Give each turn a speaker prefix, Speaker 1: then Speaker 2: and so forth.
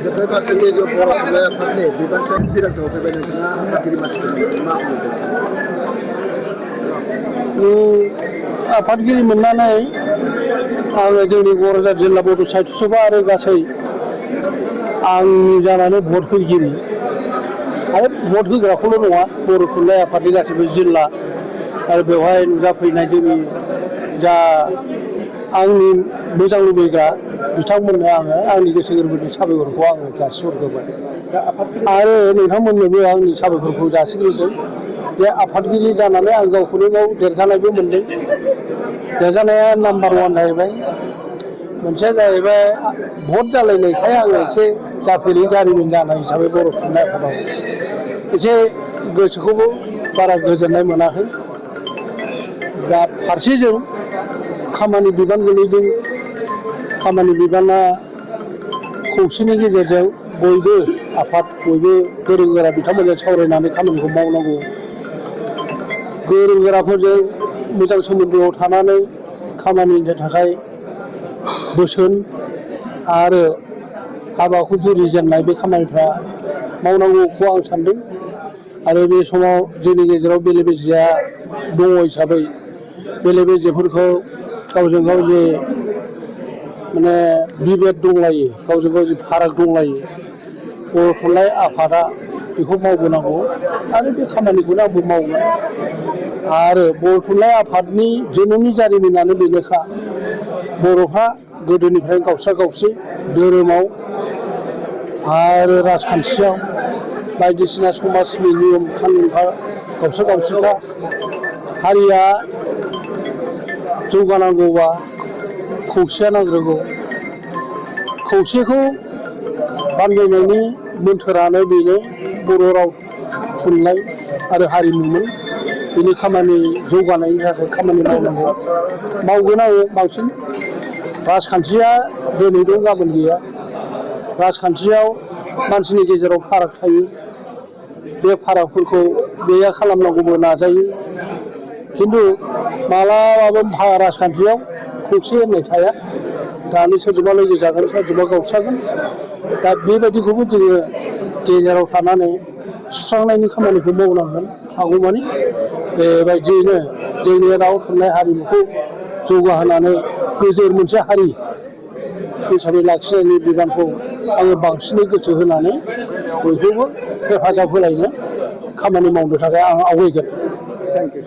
Speaker 1: जोबनाय फारसे बर' थुनलाइ आफादनि बिबान सानस्रि थिरांथायाव फैबाय नोंथाङा आफादगिरि मासिखौ मा
Speaker 2: आफादगिरि मोननानै आङो जोंनि क'क्राझार जिल्ला बड' साहित्य सभा आरो गासै आंनि जानानै भट होगिरि आरो भट होग्राखौल' नङा बर' थुनलाइ आफादनि गासैबो जिल्ला आरो बेवहाय नुजाफैनाय जोंनि जा आंनि मोजां लुबैग्रा बिथांमोननो आङो आंनि गोसो गोरबोनि साबायखरखौ आङो जासिहरग्रोबाय आरो नोंथांमोननोबो आंनि साबायखरखौ जासिग्रोदों जे आफादगिरि जानानै आं गावखौनो गाव देरगानायबो मोनदों। देरगानाया नाम्बार 1 जाहैबाय मोनसेया जाहैबाय भट जालायनायखाय आङो एसे जाफेरै जारिमिन जानाय हिसाबै बर' थुनलाइ आफादाव एसे गोसोखौबो बारा गोजोननाय मोनाखै। दा फारसेजों खामानि बिबान गोलैदों। खामानि बिबाना खौसेनि गेजेरजों बयबो आफाद बयबो गोरों गोरा बिथांमोनजों सावरायनानै खामानिखौ मावनांगौ। गोरों गोराफोरजों मोजां सोमोन्दोआव थानानै खामानिनि थाखाय बोसोन आरो हाबाखौ जुरिजेननाय बे खामानिफ्रा मावनांगौखौ आं सानदों आरो बे समाव जोंनि गेजेराव बेले बेजेया दङ हिसाबै बेले बेजेफोरखौ गावजों गाव जे माने बिबेद दंलायो गावजों गाव जे फाराग दंलायो बर' थुनलाइ आफादा बेखौ मावबोनांगौ आरो बे खामानिखौनो आंबो मावगोन आरो बर' थुनलाइ आफादनि जोनोमनि जारिमिनानो बेनोखा बर'फ्रा गोदोनिफ्रायनो गावस्रा गावस्रि धोरोमाव आरो राजखान्थियाव बायदिसिना समाजनि नियम खानुनफ्रा गावस्रा गावस्रिखा हारिया जौगानांगौबा खौसेया नांग्रोगौ खौसेखौ बानजायनायनि मोन्थोरानो बेनो बर' राव थुनलाइ आरो हारिमुमोन बेनि खामानि जौगानायनि थाखाय खामानि मावनांगौ मावगोन आङो बांसिन राजखान्थिया दिनै दं गाबोन गैया राजखान्थियाव मानसिनि गेजेराव फाराग थायो बे फारागफोरखौ गैया खालामनांगौबो नाजायो खिन्थु मालाबाबो राजखान्थियाव खौसे होननाय थाया दानि सोरजोंबा लोगो जागोन सोरजोंबा गावस्रागोन दा बेबायदिखौबो जोङो गेजेराव थानानै सुस्रांनायनि खामानिखौ मावनांगोन हागौमानि बेबायदियैनो जोंनि राव थुनलाइ हारिमुखौ जौगाहोनानै गोजोर मोनसे हारि हिसाबै लाखिनायनि बिबानखौ आङो बांसिनै गोसो होनानै बयखौबो हेफाजाब होलायनो खामानि मावनो थाखाय आं आवगायगोन।
Speaker 1: Thank you.